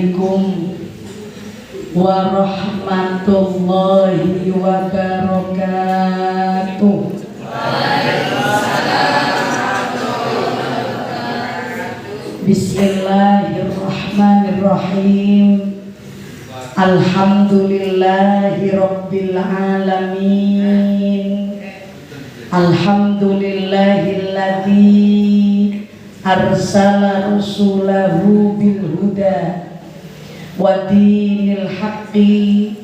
Assalamualaikum warahmatullahi wabarakatuh. Bismillahirrahmanirrahim. Alhamdulillahi rabbil alamin. Alhamdulillahilladzi arsala rusulahu bil huda wa dinil haqqi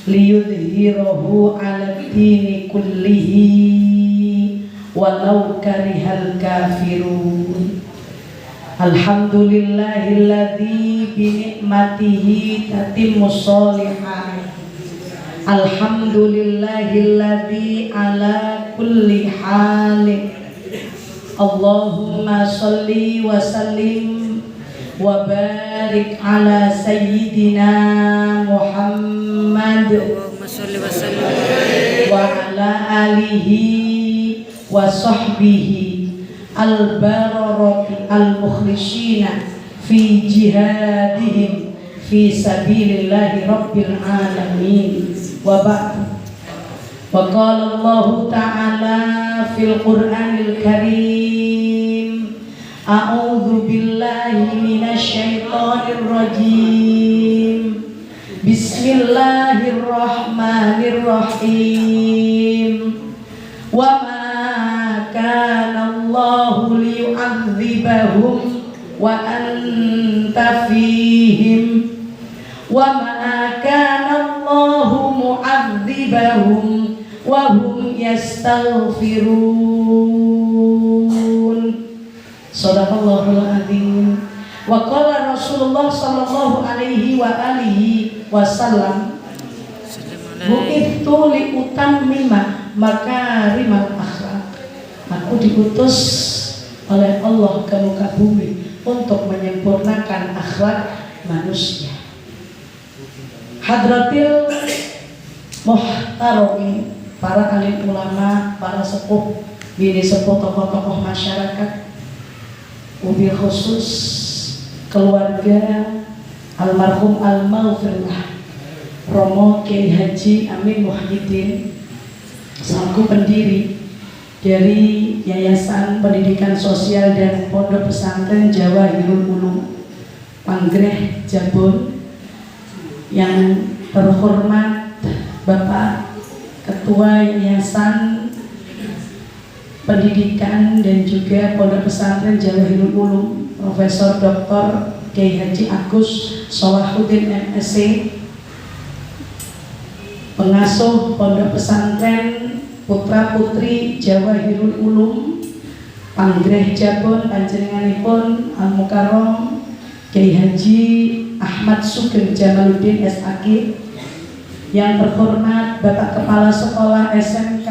liyudhhirahu 'ala dini kullihi walau karihal kafirun. Alhamdulillahilladzi bi ni'matihi tatimmus sholihat. Alhamdulillahilladzi ala kulli halin. Allahumma sholli wa sallim wa barik ala sayyidina Muhammad wa ala alihi wa sahbihi al-bararati al-mukhlishina fi jihadihim fi sabilillahi rabbil alamin. Wa ba'du. Wa qala Allah ta'ala fil Qur'anil Karim, a'udzu billahi minasy syaithanir rajim. Bismillahirrahmanirrahim. Wa ma kana Allahu liyu'adzibahum wa anta fihim wa ma kana Allahu mu'adzibahum wa hum yastaghfirun. Shadaqallahul azim. Wa qala Rasulullah sallallahu alaihi wa alihi wasallam, bu'ithtu li utammima makarimal akhlaq. Aku diutus oleh Allah ke muka bumi untuk menyempurnakan akhlak manusia. Hadratil muhtarami, para alim ulama, para sepuh, bini sepuh, tokoh-tokoh masyarakat, wabil khusus keluarga almarhum al-maghfirlah Romo Kiai Haji Amin Muhyiddin selaku pendiri dari Yayasan Pendidikan Sosial dan Pondok Pesantren Jawahirul Ulum Panggreh Jabon, yang terhormat Bapak Ketua Yayasan Pendidikan dan juga Pondok Pesantren Jawahirul Ulum Profesor Dr. Kiai Haji Agus Sholahuddin MSc, pengasuh Pondok Pesantren Putra Putri Jawahirul Ulum Panggreh Jabon, panjenenganipun Al Mukarrom Kiai Haji Ahmad Sugeng Jamaluddin SAG, yang terhormat Bapak Kepala Sekolah SMK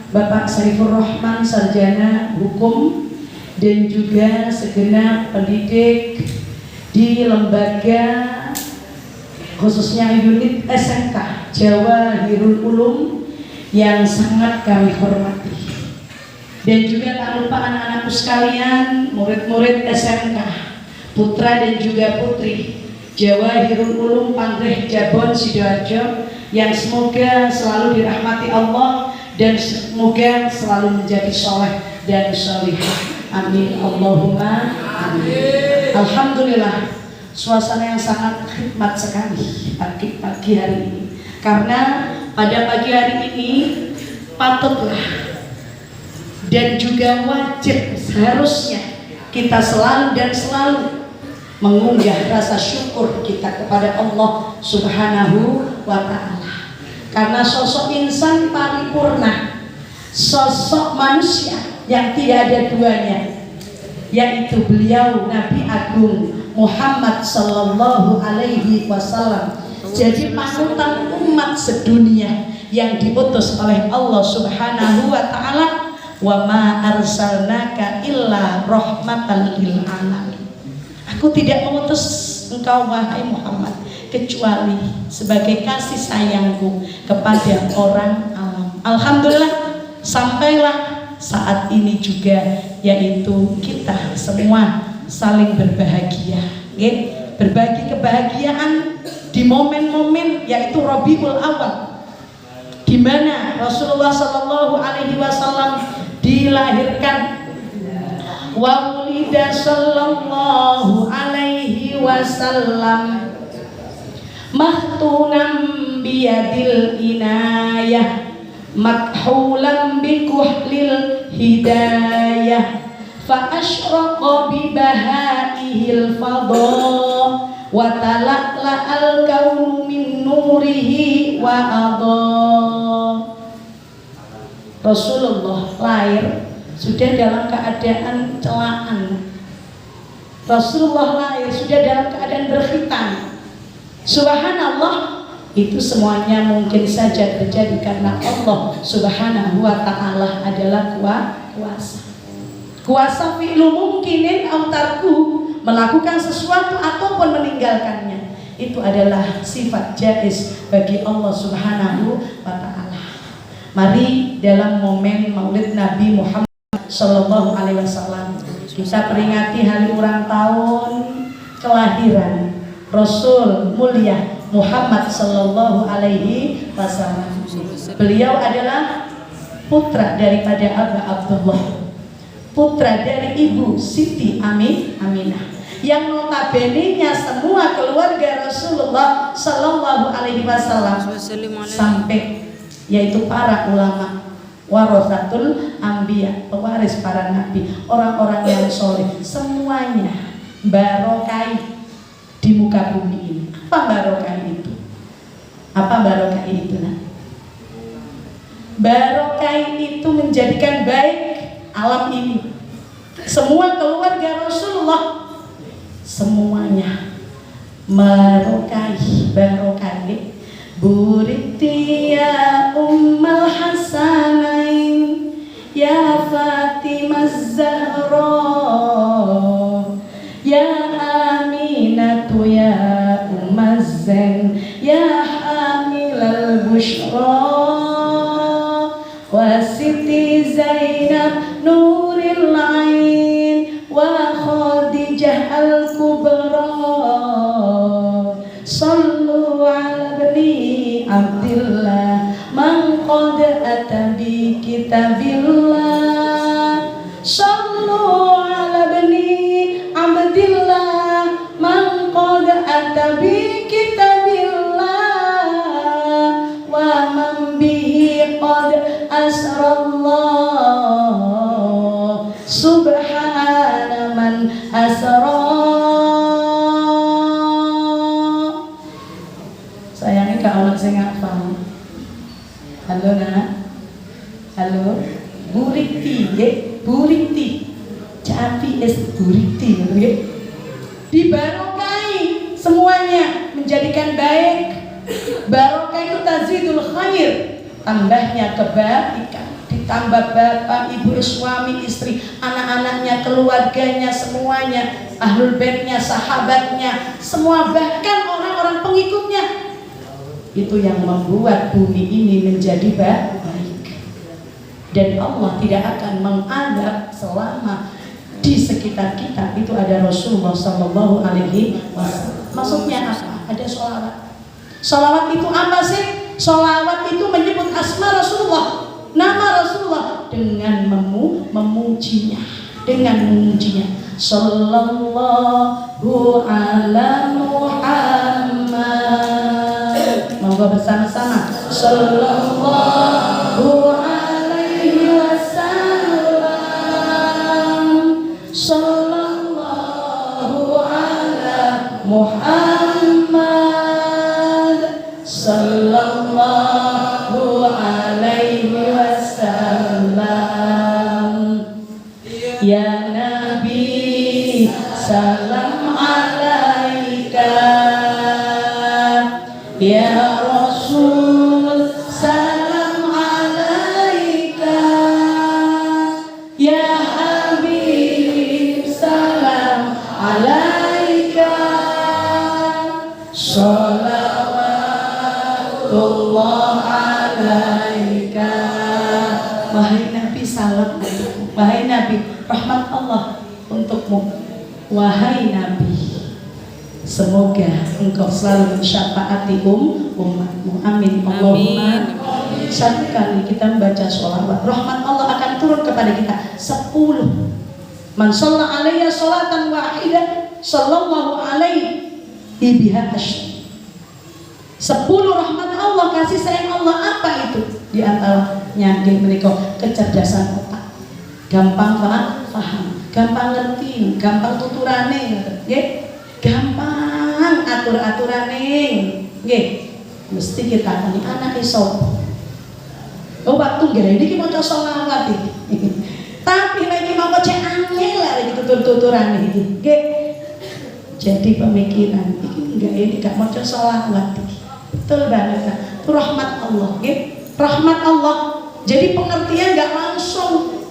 Bapak Saifur Rahman Sarjana Hukum, dan juga segenap pendidik di lembaga khususnya unit SMK Jawahirul Ulum yang sangat kami hormati, dan juga tak lupa anak-anakku sekalian, murid-murid SMK putra dan juga putri Jawahirul Ulum Panggreh Jabon Sidoarjo, yang semoga selalu dirahmati Allah dan semoga selalu menjadi soleh dan solihah. Amin Allahumma amin. Alhamdulillah, suasana yang sangat khidmat sekali pagi hari ini, karena pada pagi hari ini patutlah dan juga wajib seharusnya kita selalu dan selalu mengunggah rasa syukur kita kepada Allah Subhanahu wa ta'ala, karena sosok insan paripurna, sosok manusia yang tidak ada duanya, yaitu beliau Nabi Agung Muhammad sallallahu alaihi wasallam, jadi panutan umat sedunia yang diutus oleh Allah Subhanahu wa ta'ala. Wa ma arsalnaka illa rahmatan lil alamin. Aku tidak mengutus engkau wahai Muhammad kecuali sebagai kasih sayangku kepada orang alam. Alhamdulillah, sampailah saat ini juga, yaitu kita semua saling berbahagia. berbagi kebahagiaan di momen-momen yaitu Rabiul Awal, di mana Rasulullah Shallallahu Alaihi Wasallam dilahirkan. Wa wulida sallallahu alaihi wasallam mahtunan biyadil inayah makhulan bikuhlil hidayah fa asyraqa bi bahaihil fadha wa tala'la al kaunu min nurihi wa adha. Rasulullah lahir sudah dalam keadaan celaan. Rasulullah lahir sudah dalam keadaan berkhitan. Subhanallah, itu semuanya mungkin saja terjadi karena Allah Subhanahu wa ta'ala adalah kuasa. Kuasa fi'lu mungkinin autarku, melakukan sesuatu ataupun meninggalkannya. Itu adalah sifat jaiz bagi Allah Subhanahu wa ta'ala. Mari dalam momen Maulid Nabi Muhammad Sallallahu Alaihi Wasallam kita peringati hari ulang tahun kelahiran Rasul mulia Muhammad Sallallahu Alaihi Wasallam. Beliau adalah putra daripada Aba Abdullah, putra dari Ibu Siti Aminah, yang notabene-nya semua keluarga Rasulullah Sallallahu Alaihi Wasallam sampai yaitu para ulama warasatul anbiya, pewaris para nabi, orang-orang yang soleh, semuanya barokai di muka bumi ini. Apa barokai itu? Apa barokai itu? Nah, barokai itu menjadikan baik alam ini. Semua keluarga Rasulullah semuanya barokai. Buriti ya Ummal Hasanain ya Fatimah Zahra ya Aminatu ya Ummaz Zain ya Hamilal Bushra wa Siti Zainab Nuril Ain wa Khadijah Al-Kubra. Sallu ala bani Abdillah man qad ata bi kitabillah. Sallu ala bani Abdillah man qad ata bi kitabillah wa man bihi qad asrallah. Subhana man asra. Sayangnya kak orang saya nggak paham. Halo nak, halo, Buriti, Buriti, Capi es Buriti, dibarokai semuanya menjadikan baik. Barokah itu tazidul khair, tambahnya kebaikan, ditambah bapak, ibu, suami, istri, anak-anaknya, keluarganya, semuanya, ahlul baitnya, sahabatnya, semua bahkan orang-orang pengikutnya. Itu yang membuat bumi ini menjadi baik. Dan Allah tidak akan mengadab selama di sekitar kita itu ada Rasulullah Sallallahu Alaihi Wasallam. Maksudnya apa? Ada sholawat. Sholawat itu apa sih? Sholawat itu menyebut asma Rasulullah, nama Rasulullah dengan memujinya, dengan memujinya. Sallallahu ala Muhammad. Monggo bersama-sama. Sallallahu alaihi wasallam. Sallallahu ala Muhammad. Sallallahu alaihi wasallam. Ya Nabi, salam alaika. Ya Rasul, salam alaika. Ya Habib, salam alaika. Salawatullah alaika. Wahai Nabi, salam untukmu. Wahai Nabi, rahmat Allah untukmu. Wahai Nabi, Semoga engkau selalu mensyafaati umatmu. Amin. Allahumma. Satu kali kita membaca sholawat, rahmat Allah akan turun kepada kita 10. Man shalla alaiya sholatan wahidah sallallahu alaihi biha asyr. 10 rahmat Allah, kasih sayang Allah. Apa itu? Di antaranya menika kecerdasan otak, gampang paham, gampang ngerti, gampang tuturane, gampang atur-aturane, mesti kita ini anak iso. Waktu gini kita mau sholawat tapi lagi mau cek angel lah gitu tutur-tuturan ini. Jadi pemikiran ini gak mau sholawat. Betul banget kan? Itu rahmat Allah, rahmat Allah. Jadi pengertian gak langsung.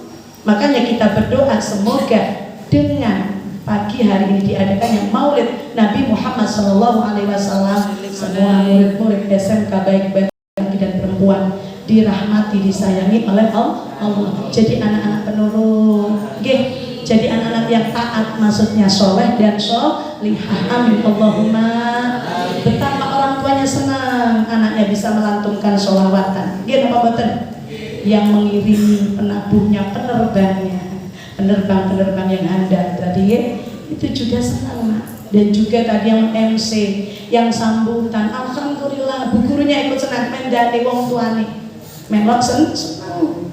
Makanya kita berdoa semoga dengan pagi hari ini diadakannya Maulid Nabi Muhammad SAW, semua murid-murid SMK baik-baik laki dan perempuan dirahmati, disayangi oleh Allah. Jadi anak-anak penurun, jadi anak-anak yang taat, maksudnya soleh dan sholihah. Amin Allahumma. Betapa orang tuanya senang anaknya bisa melantunkan sholawatan. Dia apa betul? Yang mengiringi penabuhnya, penerbang-penerbang yang handal tadi itu juga senang. Dan juga tadi yang MC, yang sambutan, alhamdulillah bu gurunya ikut senang, mendani wong tuane memang senang,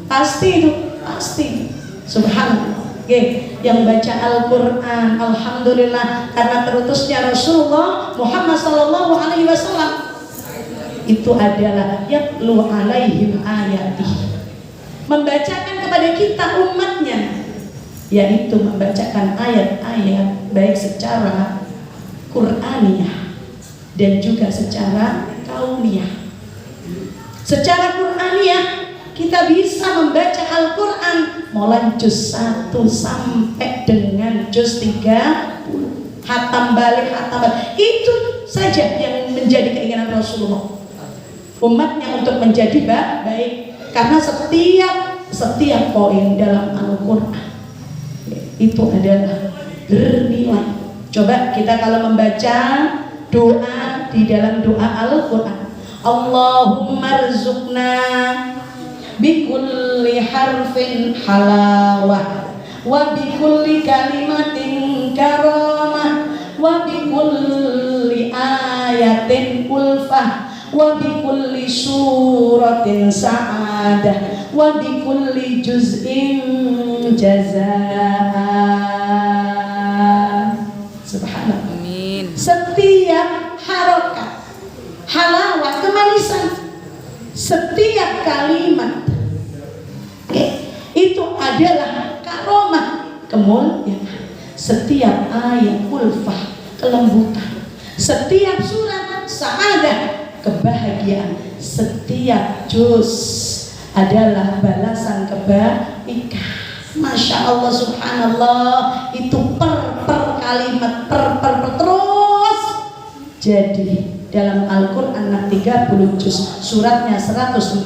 pasti itu, pasti. Subhanallah. Yang baca Al-Quran, alhamdulillah, karena terutusnya Rasulullah Muhammad SAW itu adalah yatlu alaihim ayatih, membacakan kepada kita umatnya, yaitu membacakan ayat-ayat baik secara Qur'aniyah dan juga secara kauniyah. Secara Qur'aniyah kita bisa membaca Al-Quran mulai juz 1 sampai dengan juz 30, hatam balik. Itu saja yang menjadi keinginan Rasulullah umatnya untuk menjadi baik, karena setiap poin dalam Al-Quran itu adalah bernilai. Coba kita kalau membaca doa di dalam doa Al-Quran, Allahumma rzuqna bikulli harfin halawah wa bikulli kalimatin karamah wa bikulli ayatin ulfah wa bikulli suratin sa'adah wa bikulli juz'in jazaa. Subhanallah. Amin. Setiap harokat halawah, kemanisan, setiap kalimat itu adalah karomah, kemuliaan. Setiap ayat ulfah, kelembutan. Setiap surat sa'adah, kebahagiaan. Setiap juz adalah balasan kebaikan. Masya Allah, subhanallah. Itu per kalimat, per terus. Jadi dalam Al-Quran 30 juz, suratnya 114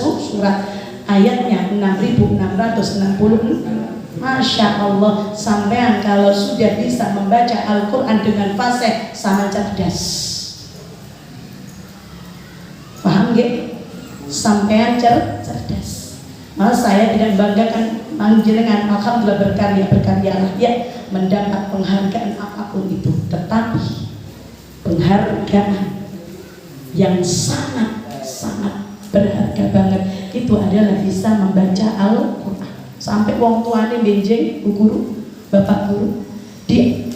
surat, ayatnya 6660. Masya Allah, sampean kalau sudah bisa membaca Al-Quran dengan fasih sama cerdas. Paham gak? Sampean cerdas. Malah saya tidak banggakan panjenengan, alhamdulillah berkarya ya, mendapat penghargaan apapun itu, tetapi penghargaan yang sangat berharga banget itu adalah bisa membaca Al-Quran. Sampai wong tuane benjing, bu guru, bapak guru di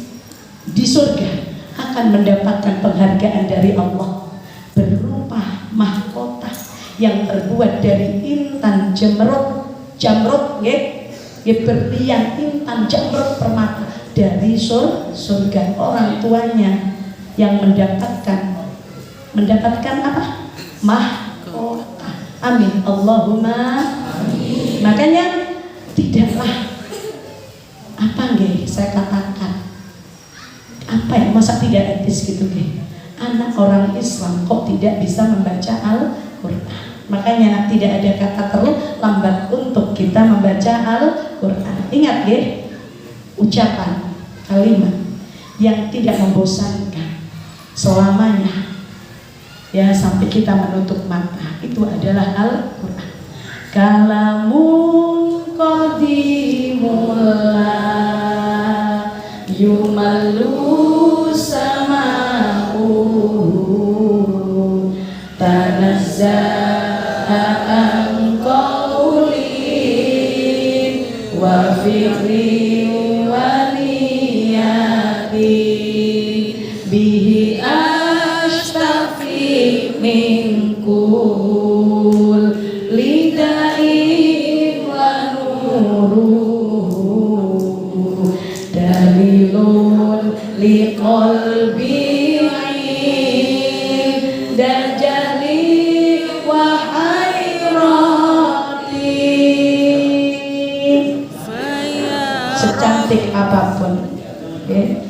surga akan mendapatkan penghargaan dari Allah berupa mahkota yang terbuat dari intan jamrut berlian intan jamrut permata dari surga. Orang tuanya yang mendapatkan apa? Mahkota. Amin Allahumma. Amin. Makanya tidaklah saya katakan apa ya, masa tidak etis gitu anak orang Islam kok tidak bisa membaca Al-Quran. Makanya tidak ada kata terlambat untuk kita membaca Al-Quran. Ingat ucapan kalimat yang tidak membosankan selamanya, ya sampai kita menutup mata, itu adalah Al-Quran. Kalamun qadimullah yumallu sama'u tanazzaha an qawlin wa fikrin wa niyati bihi ashtafi min kul lidain wa nuruhu dalilun liqalbi dan jali wa hayrati. Secantik apapun,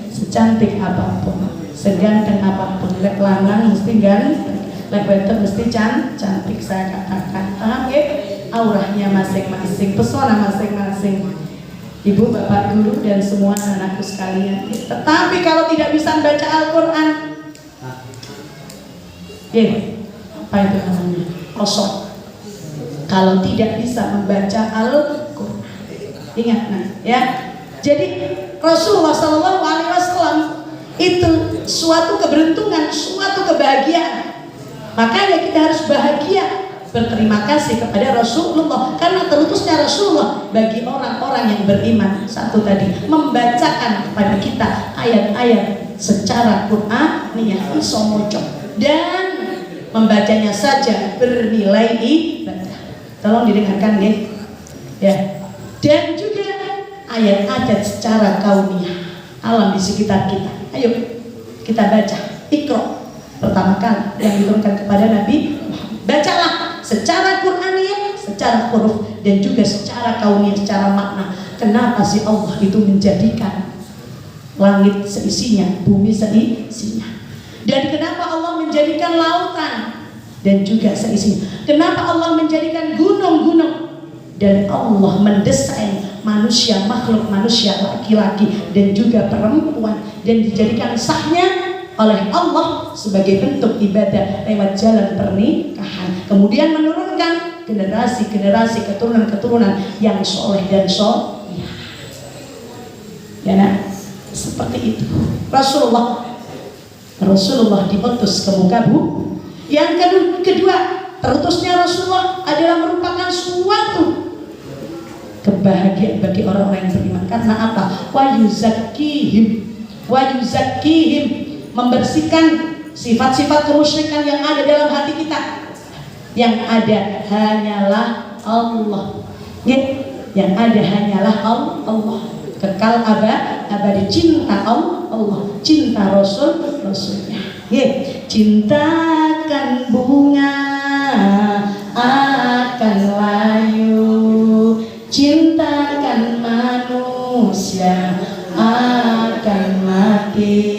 secantik apapun, seganteng apapun, lek lanang mesti ganteng, lek wedok mesti cantik. Saya katakan, auranya masing-masing, pesona masing-masing. Ibu, bapak, guru, dan semua anakku sekalian. Tetapi kalau tidak bisa membaca Al-Quran, apa itu namanya? Kosong. Kalau tidak bisa membaca Al-Quran, ingat ya. Jadi Rasulullah SAW itu suatu keberuntungan, suatu kebahagiaan. Makanya kita harus bahagia, berterima kasih kepada Rasulullah karena terutusnya Rasulullah bagi orang-orang yang beriman. Satu tadi, membacakan kepada kita ayat-ayat secara Qur'aniyah isomoco, dan membacanya saja bernilai ibadah. Tolong didengarkan ya. Dan juga ayat-ayat secara kauniyah, alam di sekitar kita. Ayo kita baca Iqra pertama kali yang diturunkan kepada Nabi Muhammad. Bacalah secara Qur'aniyah, secara huruf, dan juga secara kauniyah, secara makna. Kenapa sih Allah itu menjadikan langit seisinya, bumi seisinya? Dan kenapa Allah menjadikan lautan dan juga seisinya? Kenapa Allah menjadikan gunung-gunung? Dan Allah mendesain manusia, makhluk manusia, laki-laki dan juga perempuan, dan dijadikan sahnya oleh Allah sebagai bentuk ibadah lewat jalan pernikahan. Kemudian menurunkan generasi-generasi, keturunan-keturunan yang soleh dan soleh. Ya, nah, seperti itu. Rasulullah diutus ke muka bumi. Yang kedua, terutusnya Rasulullah adalah merupakan suatu kebahagiaan bagi orang-orang yang beriman. Karena apa? Wa yuzakkihim, membersihkan sifat-sifat kemusyrikan yang ada dalam hati kita. Yang ada hanyalah Allah. Yang ada hanyalah Allah. Kekal abadi, cinta Allah, cinta Rasulnya. Cintakan bunga akan layu, cintakan manusia akan mati.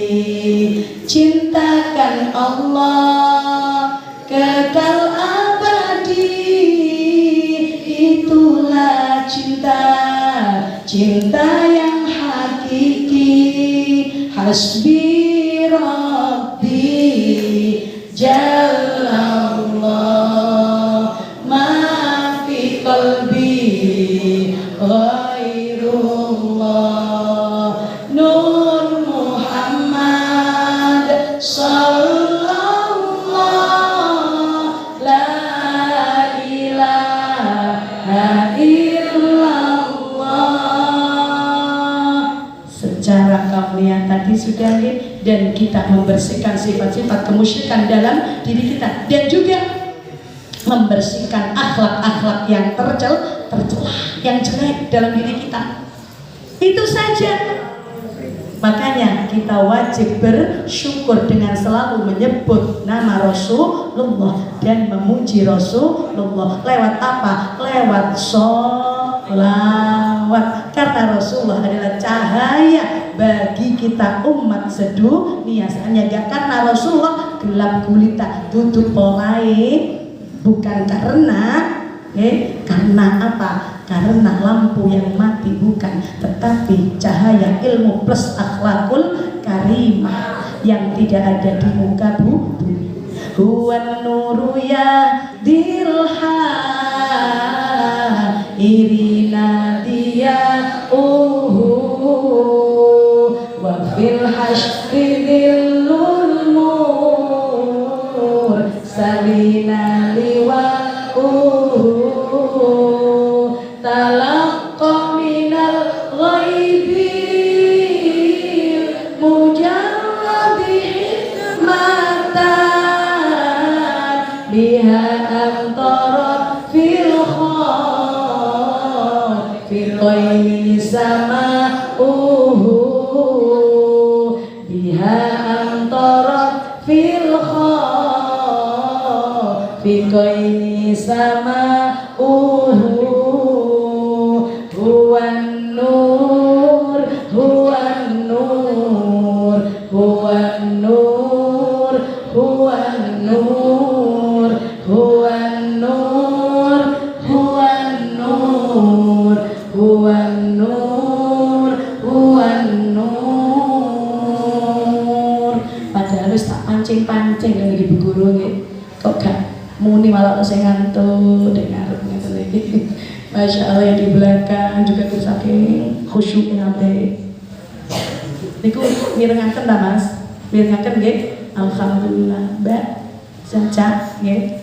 Cintakan Allah kekal abadi, itulah cinta yang hakiki. Hasbi Rabbi Jallallah ma fi qalbi ghairullah Nur Muhammad sallallahu la ilaha illallah. Secara kauniyah tadi sudah, dan kita membersihkan sifat-sifat kemusyrikan dalam diri kita, dan juga membersihkan akhlak-akhlak yang tercela, yang jelek dalam diri kita. Itu saja. Makanya kita wajib bersyukur dengan selalu menyebut nama Rasulullah dan memuji Rasulullah. Lewat apa? Lewat sholawat. Karena Rasulullah adalah cahaya bagi kita umat sedunia. Hanya karena Rasulullah gelap gulita, tutup polai, bukan karena apa? Karena lampu yang mati, bukan, tetapi cahaya ilmu plus akhlakul karimah yang tidak ada di muka bumi. Huwan nuru ya dilha irina dia wa fil hasyri dhillul nur salina liwa talaqqa minal ghaibi mujarradi hikmatan biha antarat fil khafqaini sama'uhu biha antarat fil khafqaini sama'uhu huwan nur huwan nur huwan nur huwan nur huwan nur huwan nur huwan nur huwan nur. Padahal wis tak pancing-pancing lagi Bu Guru nggih. Kok gak muni malah saya ngantuk dengar ngeten iki. Masya Allah yang di belakang juga saking khusyuk nanti. Niku mirengaken ta Mas? Mirengaken nggih. Alhamdulillah, Mbak. Caca nggih.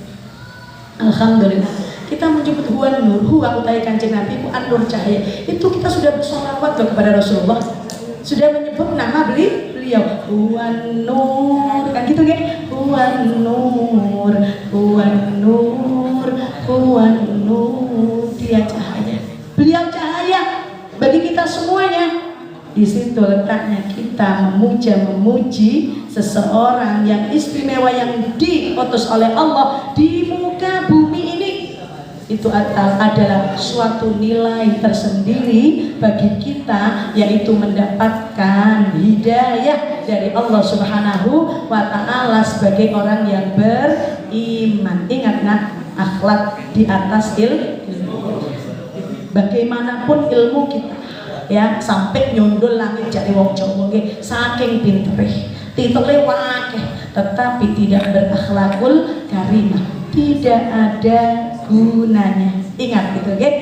Alhamdulillah. Kita menyebut huwan nur, huwa utai Kanjeng Nabi ku an-nur cahaya. Itu kita sudah bersolawat loh kepada Rasulullah. Sudah menyebut nama beliau huwan nur. Kan gitu nggih? Huwan nur, huwan nur, huwan nur. Dia cahaya. Beliau cahaya bagi kita semuanya. Di situ letaknya kita memuji seseorang yang istimewa yang diutus oleh Allah di muka bumi ini. Itu adalah suatu nilai tersendiri bagi kita, yaitu mendapatkan hidayah dari Allah Subhanahu wa Ta'ala sebagai orang yang beriman. Ingat nak, akhlak di atas ilmu. Bagaimanapun ilmu kita, ya sampai nyundul langit jadi wong Jawa nggih saking pintere titele wakeh tetapi tidak berakhlakul karimah tidak ada gunanya. Ingat itu nggih,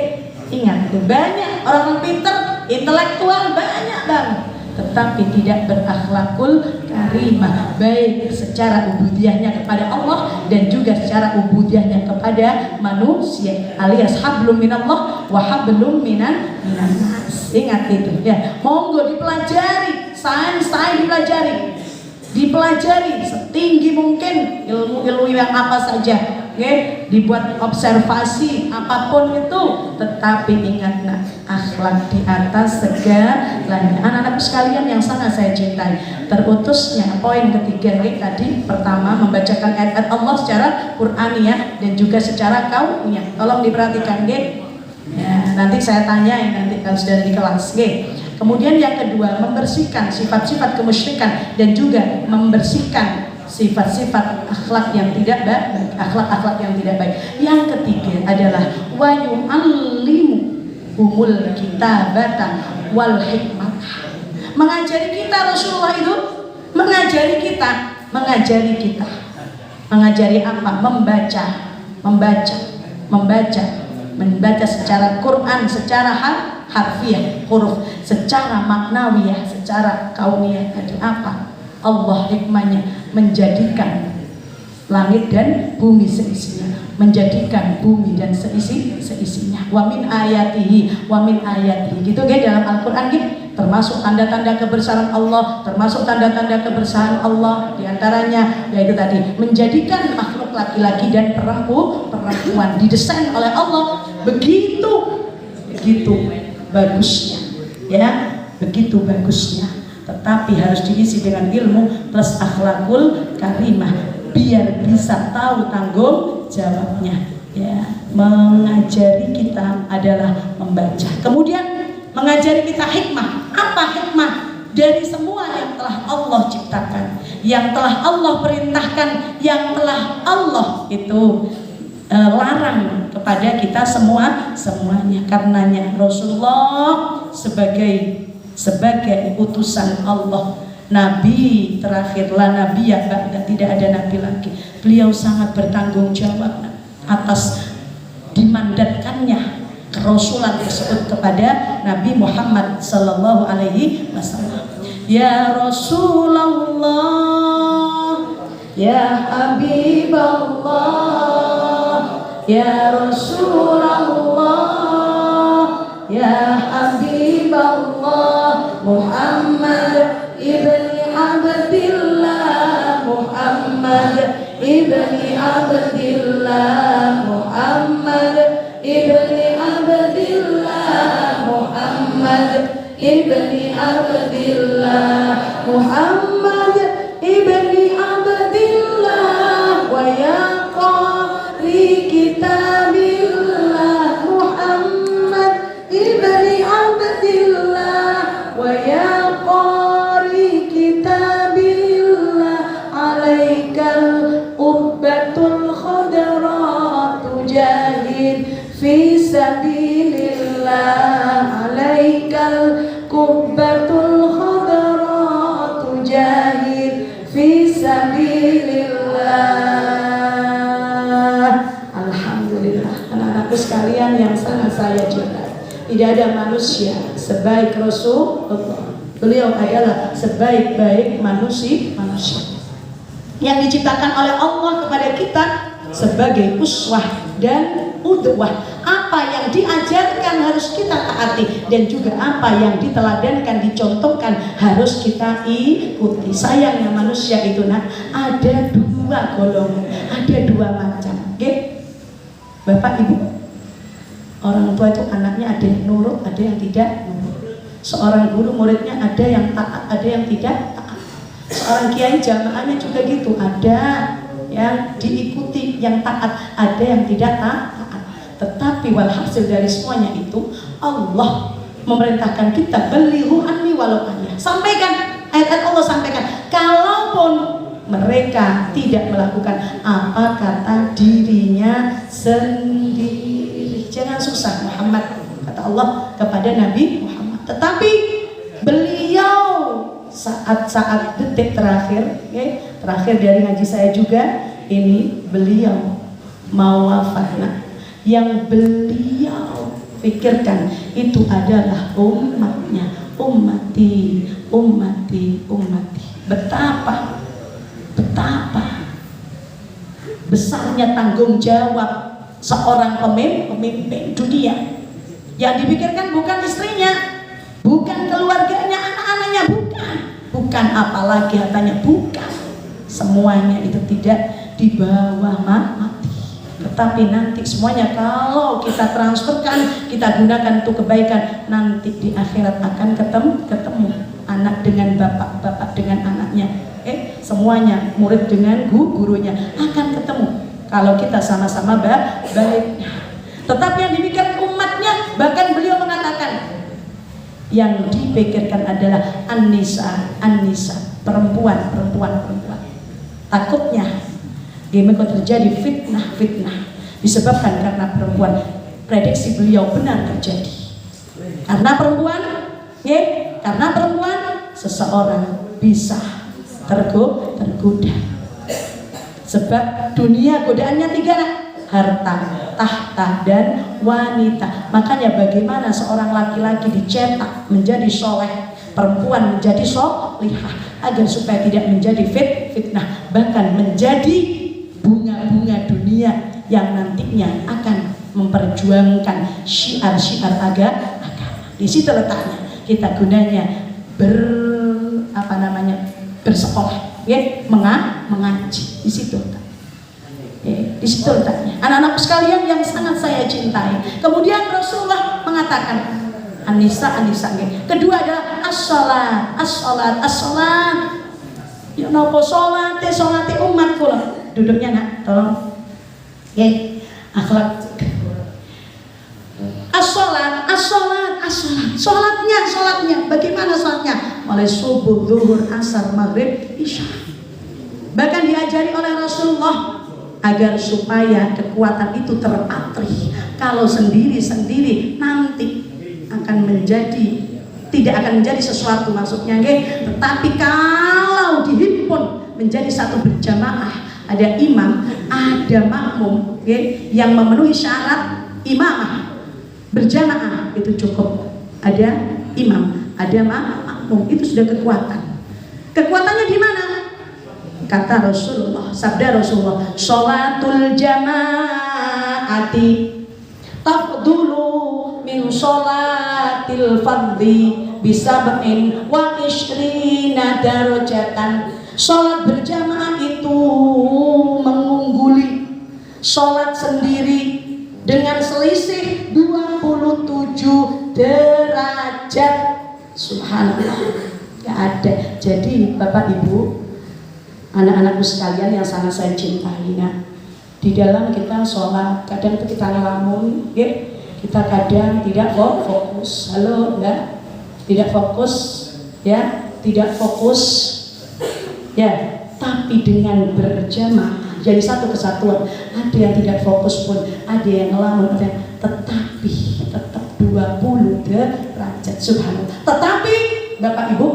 ingat itu. Banyak orang pinter intelektual banyak banget tetapi tidak berakhlakul karimah, baik secara ubudiyahnya kepada Allah dan juga secara ubudiyahnya kepada manusia, alias hablum minallah wa hablum minan nas. Ingat itu ya. Monggo dipelajari, sains dipelajari setinggi mungkin ilmu-ilmu yang apa saja. Okay? Dibuat observasi apapun itu, tetapi ingat nak, akhlak di atas segalanya. Anak-anakku sekalian yang sangat saya cintai, terutusnya poin ketiga ini tadi, pertama membacakan ayat-ayat Allah secara Qur'aniyah dan juga secara kauniyah. Tolong diperhatikan nggih. Ya, nanti saya tanyain nanti kalau sudah di kelas nggih. Kemudian yang kedua, membersihkan sifat-sifat kemusyrikan dan juga membersihkan sifat-sifat akhlak yang tidak baik, akhlak-akhlak yang tidak baik. Yang ketiga adalah wa yu'allimuhumul kitabata wal hikmah. Mengajari kita, Rasulullah itu mengajari kita. Mengajari apa? Membaca secara Quran, secara harfiah, huruf, secara maknawiyah, secara kauniyah. Tadi apa? Allah hikmahnya menjadikan langit dan bumi seisinya, menjadikan bumi dan seisinya. Wa min ayatihi gitu guys dalam Al-Qur'an gitu. Termasuk tanda-tanda kebesaran Allah, termasuk tanda-tanda kebesaran Allah diantaranya yaitu tadi menjadikan makhluk laki-laki dan perempuan didesain oleh Allah begitu bagusnya, ya, begitu bagusnya. Tetapi harus diisi dengan ilmu plus akhlakul karimah biar bisa tahu tanggung jawabnya. Ya, mengajari kita adalah membaca. Kemudian mengajari kita hikmah. Apa hikmah? Dari semua yang telah Allah ciptakan, yang telah Allah perintahkan, yang telah Allah itu larang kepada kita semuanya. Karenanya Rasulullah sebagai utusan Allah Nabi terakhir, la nabi ya ba'da, tidak ada nabi lagi. Beliau sangat bertanggung jawab atas dimandatkannya kerasulan tersebut kepada Nabi Muhammad sallallahu alaihi wasallam. Ya Rasulullah, ya Habiballah, ya Rasulullah, ya Habiballah, Muhammad ibni Abdillah, Muhammad ibni Abdillah, Muhammad ibni Abdillah, Muhammad ibni Abdillah, Muhammad ibni Abdillah, wa ya qari kitabillah, Muhammad ibni Abdillah, wa ya qari kitabillah, alaikal ubbatul khadra tujahid fi sabilillah, alaikal kubbatul khadra tujahid fi sabilillah. Alhamdulillah, anak-anakku sekalian yang sangat saya cintai, tidak ada manusia sebaik Rasulullah. Beliau adalah sebaik-baik manusia yang diciptakan oleh Allah kepada kita sebagai uswah dan udwah. Apa yang diajarkan harus kita taati, dan juga apa yang diteladankan, dicontohkan harus kita ikuti. Sayangnya manusia itu ada dua golongan, ada dua macam. Oke? Bapak Ibu, orang tua itu anaknya ada yang nurut, ada yang tidak nurut. Seorang guru muridnya ada yang taat, ada yang tidak taat. Seorang kiai jamaahnya juga gitu, ada yang diikuti, yang taat, ada yang tidak taat. Tetapi walhasil dari semuanya itu, Allah memerintahkan kita belighu anni walau ayah. Sampaikan, ayat Allah sampaikan. Kalaupun mereka tidak melakukan apa kata dirinya sendiri, jangan susah Muhammad, kata Allah kepada Nabi Muhammad. Tetapi beliau saat-saat detik terakhir, terakhir dari ngaji saya juga ini, beliau mau wafat. Yang beliau pikirkan itu adalah umatnya, ummati, ummati, ummati. Betapa besarnya tanggung jawab seorang pemimpin dunia. Yang dipikirkan bukan istrinya, bukan keluarganya, anak-anaknya, bukan apalagi hartanya, bukan. Semuanya itu tidak di bawah mati. Tetapi nanti semuanya kalau kita transferkan, kita gunakan untuk kebaikan, nanti di akhirat akan ketemu anak dengan bapak, bapak dengan anaknya, semuanya murid dengan gurunya akan ketemu kalau kita sama-sama baik. Tetapi yang dipikirkan umatnya, bahkan beliau mengatakan yang dipikirkan adalah an-nisa, perempuan. Takutnya kalau terjadi fitnah disebabkan karena perempuan. Prediksi beliau benar terjadi. Karena perempuan seseorang bisa tergoda. Sebab dunia godaannya tiga, harta, tahta, dan wanita. Makanya bagaimana seorang laki-laki dicetak menjadi soleh, perempuan menjadi solihah, agar supaya tidak menjadi fitnah, bahkan menjadi bunga-bunga dunia yang nantinya akan memperjuangkan syiar-syiar agama. Di situ letaknya kita gunanya bersekolah, mengaji. Di situ letaknya. Anak-anak sekalian yang sangat saya cintai. Kemudian Rasulullah mengatakan An-Nisa. Kedua adalah as-salat. Ya nopo salate umat kula. Duduknya nak, tolong. Akhlak. As-salat. Salatnya. Bagaimana salatnya? Mulai subuh, zuhur, asar, maghrib, isya. Bahkan diajari oleh Rasulullah agar supaya kekuatan itu terpatri. Kalau sendiri-sendiri nanti akan menjadi tidak akan menjadi sesuatu maksudnya nggih. Tetapi kalau dihimpun menjadi satu berjamaah, ada imam, ada makmum nggih, yang memenuhi syarat imamah berjamaah, itu cukup. Ada imam, ada makmum, itu sudah kekuatan. Kekuatannya di mana? Kata Rasulullah, sabda Rasulullah, sholatul jamaati tafdulu min sholatil fardhi bisab'in wa ishrina darajatan. Sholat berjamaah itu mengungguli sholat sendiri dengan selisih 27 derajat. Subhanallah, gak ada. Jadi Bapak Ibu, anak-anakku sekalian yang sangat saya cintai, nah, di dalam kita sholat kadang itu kita ngelamun, ya, kita kadang tidak fokus, halo, ya, tidak fokus, ya, tidak fokus, ya, tapi dengan berjamaah jadi satu kesatuan. Ada yang tidak fokus pun, ada yang ngelamun, tetapi tetap 20 derajat. Subhanallah. Tetapi Bapak Ibu,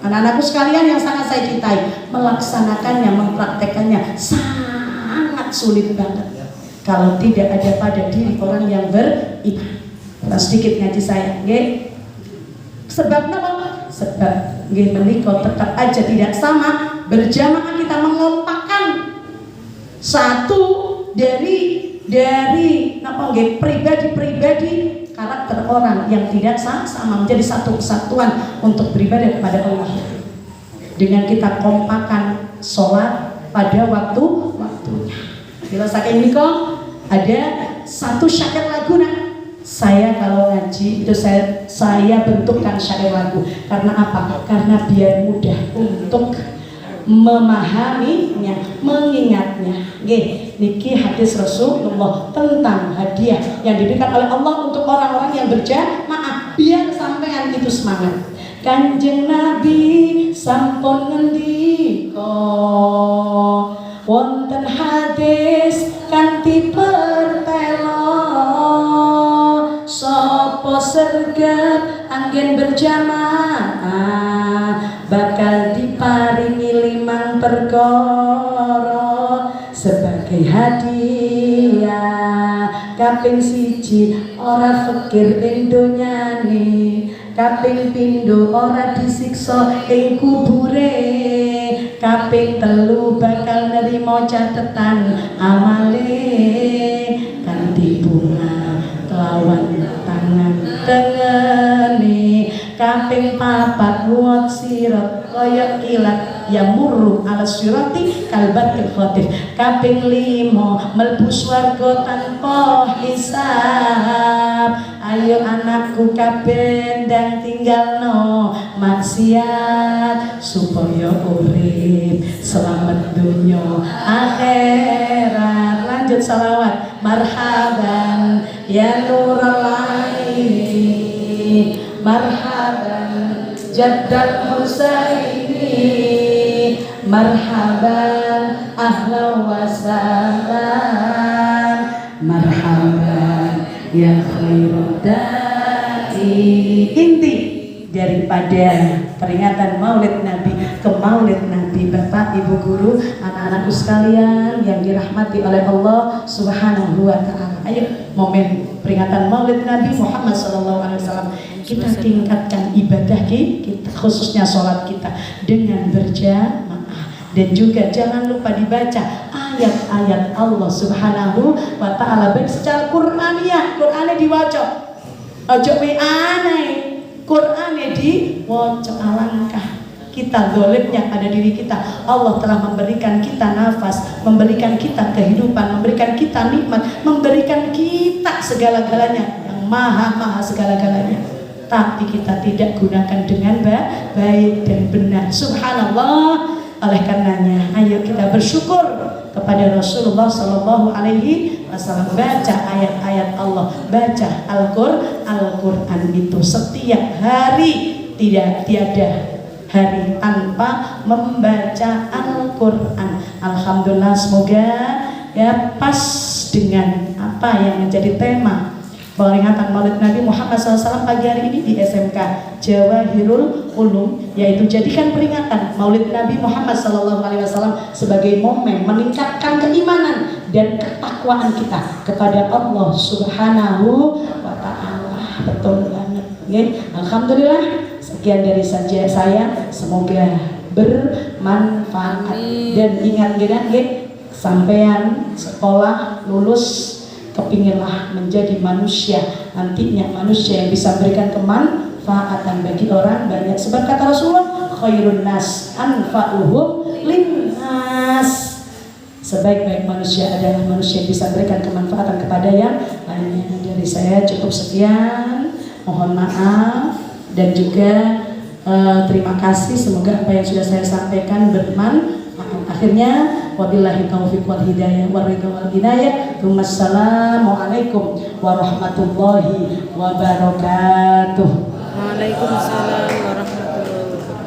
anak-anakku sekalian yang sangat saya cintai, melaksanakannya, mempraktekannya sangat sulit banget kalau tidak ada pada diri orang yang beriman. Sedikit ngaji saya, nggih. Sebab apa? Sebab nggih menika tetap aja tidak sama. Berjamaah kita mengompakkan satu dari napa nggih, pribadi-pribadi, karakter orang yang tidak sama menjadi satu kesatuan untuk beribadah kepada Allah. Dengan kita kompakan sholat pada waktunya. Bila saking menika ada satu syair lagu, nah, saya kalau ngaji itu saya bentukkan syair lagu. Karena apa? Karena biar mudah untuk memahaminya, mengingatnya. Nggih, niki hadis Rasulullah tentang hadiah yang diberikan oleh Allah untuk orang-orang yang berjamaah, biar sampean itu semangat. Kanjeng Nabi sampun ngendika wonten hadis kanthi pertelo, sapa sregep anggen berjamaah bakal diparingi 5 perkara sebagai hadiah. Kaping 1 ora fikir ing donyane, kaping 2 ora disiksa ing kubure, kaping 3 bakal nerima catetan amale kanthi bunga kelawan tangan tengene, kaping 4 muat sirat kaya kilat yang murru ala sirati kalbatil khatif, kaping 5 mlebu swarga tanpa hisab. Ayo anakku kabeh ndang tinggalno maksiat supaya urip selamat dunya akhirat. Lanjut salawat, marhaban ya nurul aini, marhaban jaddal husaini, marhaban ahlan wa sahlan, marhaban ya khairul da'i. Inti daripada peringatan Maulid Nabi ke Maulid Nabi, Bapak Ibu guru, anak-anakku sekalian yang dirahmati oleh Allah Subhanahu wa taala. Ayo momen peringatan Maulid Nabi Muhammad SAW kita tingkatkan ibadah kita, khususnya sholat kita dengan berjamaah. Dan juga jangan lupa dibaca ayat-ayat Allah Subhanahu wa ta'ala, baik secara Qur'aniyah, Qur'annya diwaca, ojo aneh, Qur'annya diwaca. Alangkah kita zalimnya pada diri kita. Allah telah memberikan kita nafas, memberikan kita kehidupan, memberikan kita nikmat, memberikan kita segala-galanya, yang maha segala-galanya, tapi kita tidak gunakan dengan baik dan benar. Subhanallah. Oleh karenanya, ayo kita bersyukur kepada Rasulullah Sallallahu Alaihi Wasallam. Baca ayat-ayat Allah, baca Al-Quran itu setiap hari, tidak tiada hari tanpa membaca Al-Quran. Alhamdulillah, semoga ya pas dengan apa yang menjadi tema peringatan Maulid Nabi Muhammad SAW pagi hari ini di SMK Jawahirul Ulum, yaitu jadikan peringatan Maulid Nabi Muhammad SAW sebagai momen meningkatkan keimanan dan ketakwaan kita kepada Allah Subhanahu wa Ta'ala. Betul banget. Alhamdulillah, sekian dari saja saya, semoga bermanfaat. Dan ingat sampean sekolah lulus kepinginlah menjadi manusia nantinya, manusia yang bisa memberikan kemanfaatan bagi orang banyak. Sebab kata Rasulullah, khairun nas anfa'uhum linnas, sebaik-baik manusia adalah manusia yang bisa memberikan kemanfaatan kepada yang lainnya. Dari saya cukup sekian, mohon maaf dan juga terima kasih. Semoga apa yang sudah saya sampaikan bermanfaat. Akhirnya wabillahi taufiq wal hidayah wal ridha wal inayah. Wassalamualaikum warahmatullahi wabarakatuh. Waalaikumsalam.